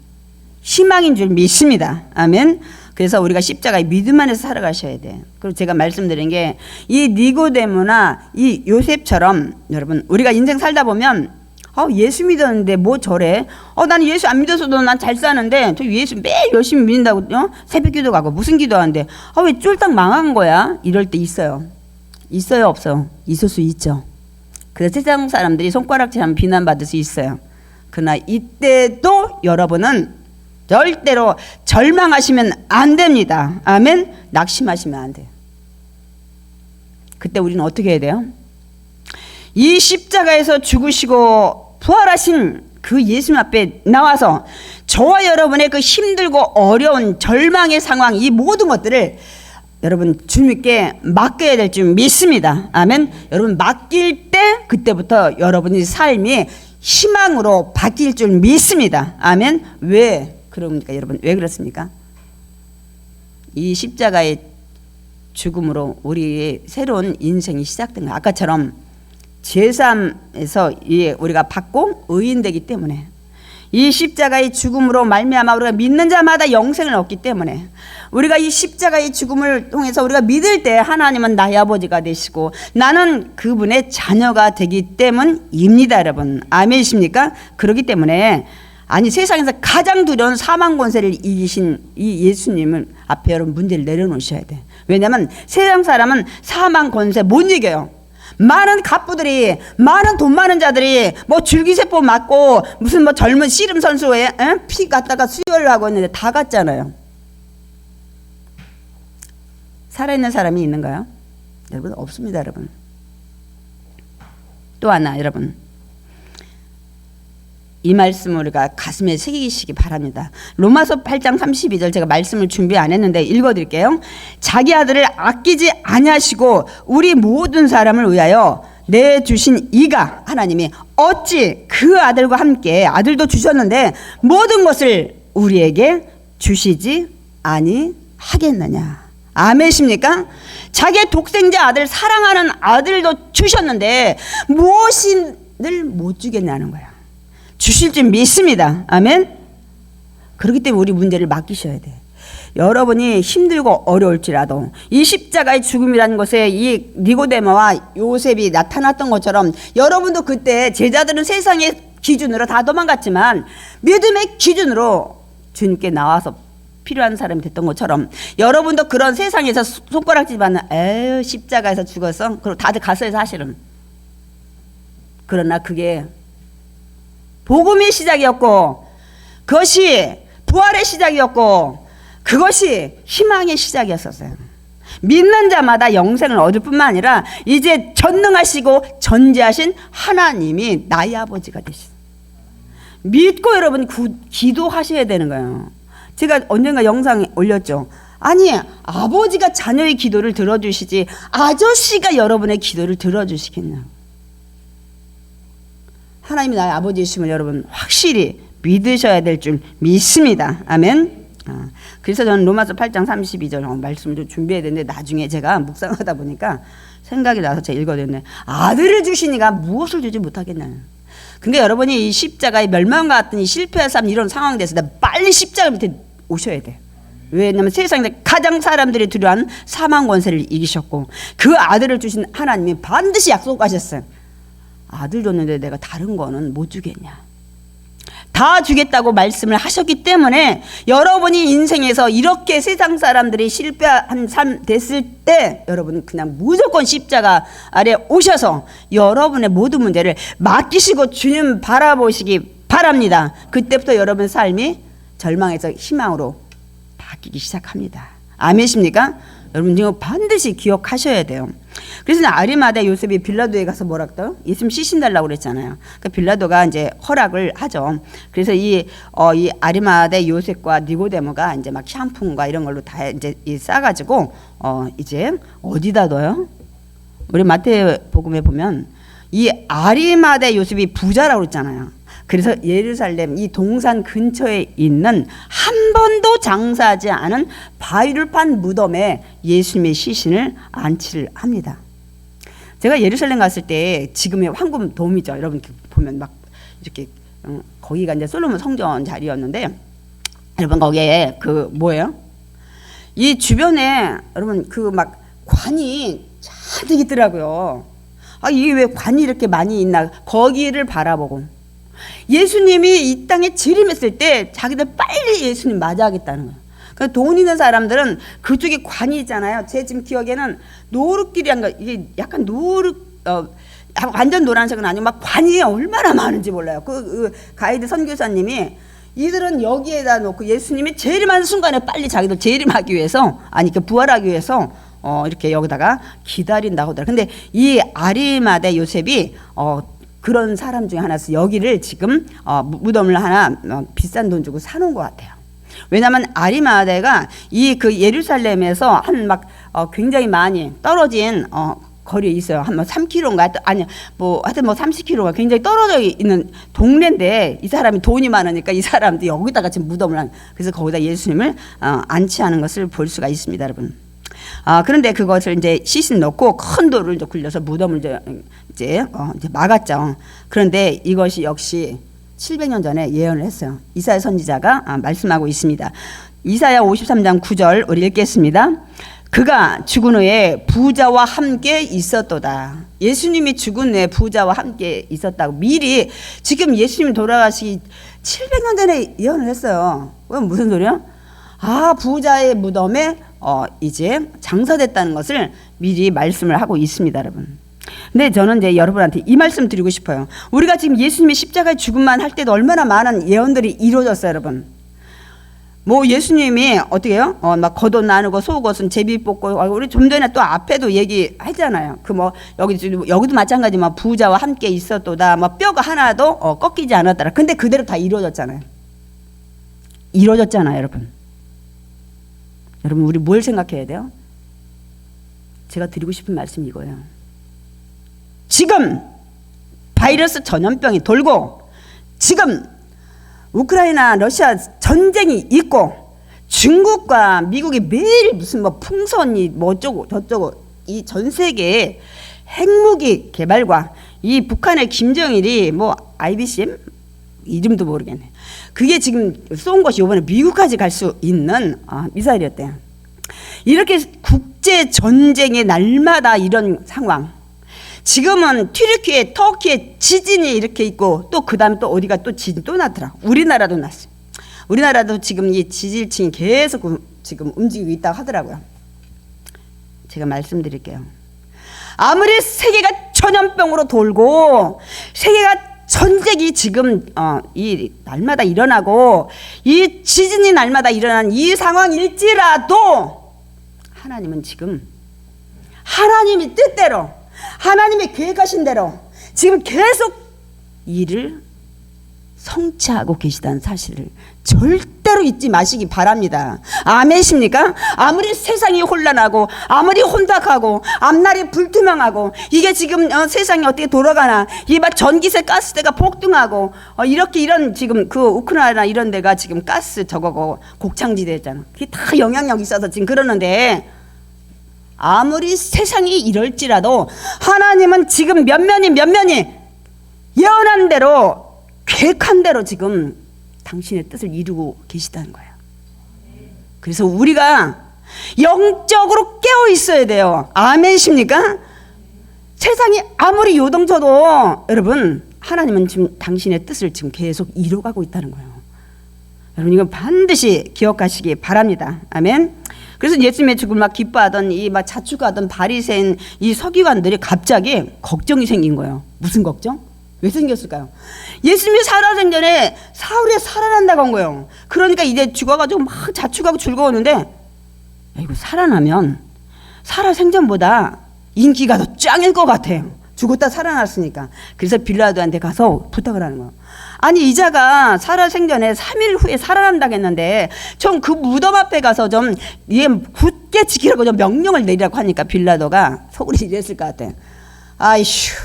희망인 줄 믿습니다. 아멘. 그래서 우리가 십자가의 믿음 안에서 살아가셔야 돼요. 그리고 제가 말씀드린 게, 이 니고데모나 이 요셉처럼, 여러분 우리가 인생 살다 보면 예수 믿었는데 뭐 저래? 나는 예수 안 믿어서도 난 잘 사는데 저 예수 매일 열심히 믿는다고 새벽 기도 가고 무슨 기도하는데 왜 쫄딱 망한 거야? 이럴 때 있어요. 있어요, 없어요? 있을 수 있죠. 그래서 세상 사람들이 손가락질하면 비난받을 수 있어요. 그러나 이때도 여러분은 절대로 절망하시면 안 됩니다. 아멘. 낙심하시면 안 돼요. 그때 우리는 어떻게 해야 돼요? 이 십자가에서 죽으시고 부활하신 그 예수님 앞에 나와서 저와 여러분의 그 힘들고 어려운 절망의 상황, 이 모든 것들을 여러분 주님께 맡겨야 될 줄 믿습니다. 아멘. 여러분 맡길 때 그때부터 여러분의 삶이 희망으로 바뀔 줄 믿습니다. 아멘. 왜 그럽니까, 여러분? 왜 그렇습니까? 이 십자가의 죽음으로 우리의 새로운 인생이 시작된 거예요. 아까처럼 제3에서 우리가 받고 의인되기 때문에, 이 십자가의 죽음으로 말미암아 우리가 믿는 자마다 영생을 얻기 때문에, 우리가 이 십자가의 죽음을 통해서 우리가 믿을 때 하나님은 나의 아버지가 되시고 나는 그분의 자녀가 되기 때문입니다. 여러분 아멘이십니까? 그렇기 때문에 세상에서 가장 두려운 사망 권세를 이기신 이 예수님을 앞에 여러분 문제를 내려놓으셔야 돼. 왜냐하면 세상 사람은 사망 권세 못 이겨요. 많은 갑부들이, 많은 돈 많은 자들이 뭐 줄기세포 맞고 무슨 뭐 젊은 씨름 선수에 피 갖다가 수혈을 하고 있는데 다 갔잖아요. 살아있는 사람이 있는가요? 여러분 없습니다. 여러분 또 하나, 여러분 이 말씀을 우리가 가슴에 새기시기 바랍니다. 로마서 8장 32절, 제가 말씀을 준비 안 했는데 읽어드릴게요. 자기 아들을 아끼지 아니하시고 우리 모든 사람을 위하여 내주신 이가, 하나님이 어찌 그 아들과 함께, 아들도 주셨는데 모든 것을 우리에게 주시지 아니하겠느냐. 아멘이십니까? 자기의 독생자 아들, 사랑하는 아들도 주셨는데 무엇을 못 주겠냐는 거야. 주실 줄 믿습니다. 아멘. 그렇기 때문에 우리 문제를 맡기셔야 돼. 여러분이 힘들고 어려울지라도 이 십자가의 죽음이라는 것에 이 니고데모와 요셉이 나타났던 것처럼, 여러분도 그때, 제자들은 세상의 기준으로 다 도망갔지만 믿음의 기준으로 주님께 나와서 필요한 사람이 됐던 것처럼, 여러분도 그런 세상에서 손가락질 받는 에휴 십자가에서 죽었어? 그리고 다들 갔어요 사실은. 그러나 그게 복음의 시작이었고, 그것이 부활의 시작이었고, 그것이 희망의 시작이었었어요. 믿는 자마다 영생을 얻을 뿐만 아니라 이제 전능하시고 전지하신 하나님이 나의 아버지가 되시죠. 믿고 여러분 기도하셔야 되는 거예요. 제가 언젠가 영상 올렸죠. 아니, 아버지가 자녀의 기도를 들어주시지 아저씨가 여러분의 기도를 들어주시겠냐고. 하나님이 나의 아버지이심을 여러분 확실히 믿으셔야 될 줄 믿습니다. 아멘. 그래서 저는 로마서 8장 32절 말씀을 좀 준비해야 되는데, 나중에 제가 묵상하다 보니까 생각이 나서 제가 읽어드렸네. 아들을 주시니까 무엇을 주지 못하겠냐. 근데 여러분이 이 십자가의 멸망과 같은 이 실패의 삶, 이런 상황에 대해서 빨리 십자가 밑에 오셔야 돼. 왜냐하면 세상에 가장 사람들이 두려워하는 사망 권세를 이기셨고, 그 아들을 주신 하나님이 반드시 약속하셨어요. 아들 줬는데 내가 다른 거는 못 주겠냐. 다 주겠다고 말씀을 하셨기 때문에 여러분이 인생에서 이렇게 세상 사람들이 실패한 삶 됐을 때 여러분 그냥 무조건 십자가 아래 오셔서 여러분의 모든 문제를 맡기시고 주님 바라보시기 바랍니다. 그때부터 여러분 삶이 절망에서 희망으로 바뀌기 시작합니다. 아멘이십니까? 여러분 이거 반드시 기억하셔야 돼요. 그래서 아리마대 요셉이 빌라도에 가서 뭐라 그랬어요? 예수님 씻신달라고 그랬잖아요. 그러니까 빌라도가 이제 허락을 하죠. 그래서 이 아리마대 요셉과 니고데모가 이제 막 샴푸과 이런 걸로 다 이제 싸가지고 이제 어디다 넣어요? 우리 마태복음에 보면 이 아리마대 요셉이 부자라고 그랬잖아요. 그래서 예루살렘 이 동산 근처에 있는 한 번도 장사하지 않은 바위를 판 무덤에 예수님의 시신을 안치를 합니다. 제가 예루살렘 갔을 때 지금의 황금 돔이죠. 여러분 보면 막 이렇게 거기가 이제 솔로몬 성전 자리였는데 여러분 거기에 그 뭐예요? 이 주변에 여러분 그 막 관이 잔뜩 있더라고요. 아 이게 왜 관이 이렇게 많이 있나? 거기를 바라보고 예수님이 이 땅에 재림했을 때 자기들 빨리 예수님 맞이하겠다는 거예요. 그러니까 돈 있는 사람들은 그쪽에 관이 있잖아요. 제 지금 기억에는 노릇길이란 거 이게 약간 완전 노란색은 아니고 막 관이 얼마나 많은지 몰라요. 그 가이드 선교사님이 이들은 여기에다 놓고 예수님이 재림하는 순간에 빨리 자기들 재림하기 위해서 부활하기 위해서 이렇게 여기다가 기다린다고 하더라고요. 근데 이 아리마대 요셉이 그런 사람 중에 하나서 여기를 지금 무덤을 하나 비싼 돈 주고 사놓은 것 같아요. 왜냐하면 아리마대가 이 그 예루살렘에서 한 막 굉장히 많이 떨어진 거리에 있어요. 한 3km인가 아니 뭐 하여튼 뭐 30km가 굉장히 떨어져 있는 동네인데 이 사람이 돈이 많으니까 이 사람도 여기다가 지금 무덤을 그래서 거기다 예수님을 안치하는 것을 볼 수가 있습니다, 여러분. 그런데 그것을 이제 시신 넣고 큰 돌을 이제 굴려서 무덤을 이제 막았죠. 그런데 이것이 역시 700년 전에 예언을 했어요. 이사야 선지자가 말씀하고 있습니다. 이사야 53장 9절 우리 읽겠습니다. 그가 죽은 후에 부자와 함께 있었도다. 예수님이 죽은 후에 부자와 함께 있었다고 미리 지금 예수님이 돌아가시기 700년 전에 예언을 했어요. 그건 무슨 소리야? 부자의 무덤에 이제 장사됐다는 것을 미리 말씀을 하고 있습니다, 여러분. 근데 저는 이제 여러분한테 이 말씀 드리고 싶어요. 우리가 지금 예수님이 십자가에 죽음만 할 때도 얼마나 많은 예언들이 이루어졌어요, 여러분. 뭐 예수님이 어떻게 해요? 막 겉옷 나누고 속옷은 제비 뽑고 우리 좀 전에 또 앞에도 얘기하잖아요. 그 뭐 여기도 마찬가지만 부자와 함께 있었도다. 뭐 뼈가 하나도 꺾이지 않았더라. 근데 그대로 다 이루어졌잖아요. 이루어졌잖아요, 여러분. 여러분 우리 뭘 생각해야 돼요? 제가 드리고 싶은 말씀이 이거예요. 지금 바이러스 전염병이 돌고 지금 우크라이나 러시아 전쟁이 있고 중국과 미국이 매일 무슨 뭐 풍선이 뭐 어쩌고 저쩌고 이 전 세계의 핵무기 개발과 이 북한의 김정일이 뭐 IBCM 이름도 모르겠네. 그게 지금 쏜 것이 이번에 미국까지 갈 수 있는 미사일이었대요. 이렇게 국제 전쟁의 날마다 이런 상황. 지금은 튀르키예, 터키에 지진이 이렇게 있고 또 그다음에 또 어디가 또 지진 또 나더라. 우리나라도 났어요. 우리나라도 지금 이 지질층이 계속 지금 움직이고 있다고 하더라고요. 제가 말씀드릴게요. 아무리 세계가 전염병으로 돌고 세계가 전쟁이 지금 이 날마다 일어나고 이 지진이 날마다 일어나는 이 상황일지라도 하나님은 지금 하나님이 뜻대로 하나님이 계획하신 대로 지금 계속 일을 성취하고 계시다는 사실을 절대로 잊지 마시기 바랍니다. 아멘이십니까? 아무리 세상이 혼란하고 아무리 혼탁하고 앞날이 불투명하고 이게 지금 세상이 어떻게 돌아가나 이 막 전기세 가스대가 폭등하고 이렇게 이런 지금 그 우크라이나 이런 데가 지금 가스 저거고 곡창지대잖아. 그게 다 영향력이 있어서 지금 그러는데 아무리 세상이 이럴지라도 하나님은 지금 면면이 예언한 대로 계획한 대로 지금 당신의 뜻을 이루고 계시다는 거예요. 그래서 우리가 영적으로 깨어 있어야 돼요. 아멘이십니까? 세상이 아무리 요동쳐도 여러분 하나님은 지금 당신의 뜻을 지금 계속 이뤄가고 있다는 거예요. 여러분 이건 반드시 기억하시기 바랍니다. 아멘. 그래서 예수님의 죽음을 막 기뻐하던 이 막 자축하던 바리새인 이 서기관들이 갑자기 걱정이 생긴 거예요. 무슨 걱정? 왜 생겼을까요? 예수님이 살아생전에 사울이 살아난다고 한 거예요. 그러니까 이제 죽어가지고 막 자축하고 즐거웠는데 야, 이거 살아나면 살아생전보다 인기가 더 짱일 것 같아요. 죽었다 살아났으니까. 그래서 빌라도한테 가서 부탁을 하는 거예요. 아니 이자가 살아생전에 3일 후에 살아난다고 했는데 좀 그 무덤 앞에 가서 좀 얘 굳게 지키라고 좀 명령을 내리라고 하니까 빌라도가 속으로 이랬을 것 같아요. 아이슈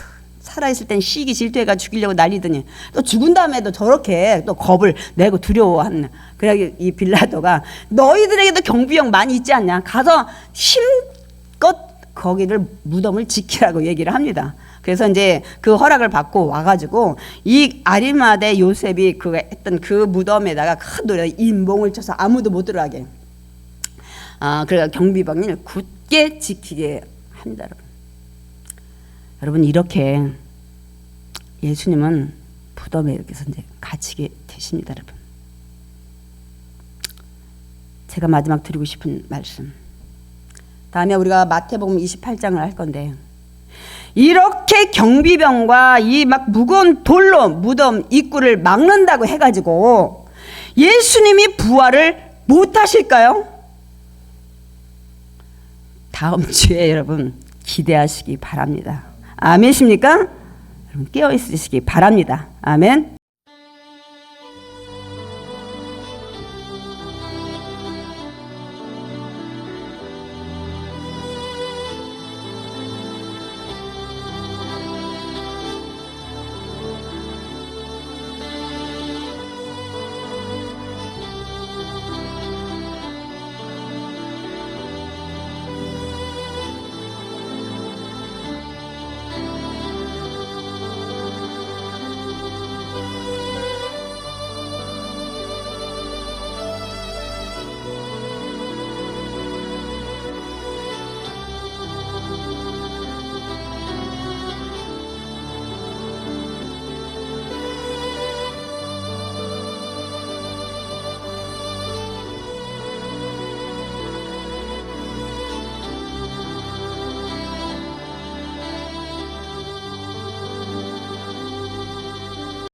살아있을 땐 시기 질투해가 죽이려고 난리더니 또 죽은 다음에도 저렇게 또 겁을 내고 두려워하는. 그래 이 빌라도가 너희들에게도 경비병 많이 있지 않냐? 가서 힘껏 거기를 무덤을 지키라고 얘기를 합니다. 그래서 이제 그 허락을 받고 와가지고 이 아리마대 요셉이 그 했던 그 무덤에다가 큰 돌에 인봉을 쳐서 아무도 못 들어가게. 그래서 경비병을 굳게 지키게 합니다, 여러분. 여러분 이렇게 예수님은 무덤에 이렇게 이제 갇히게 되십니다, 여러분. 제가 마지막 드리고 싶은 말씀. 다음에 우리가 마태복음 28장을 할 건데 이렇게 경비병과 이 막 무거운 돌로 무덤 입구를 막는다고 해가지고 예수님이 부활을 못 하실까요? 다음 주에 여러분 기대하시기 바랍니다. 아멘이십니까? 여러분 깨어 있으시기 바랍니다. 아멘.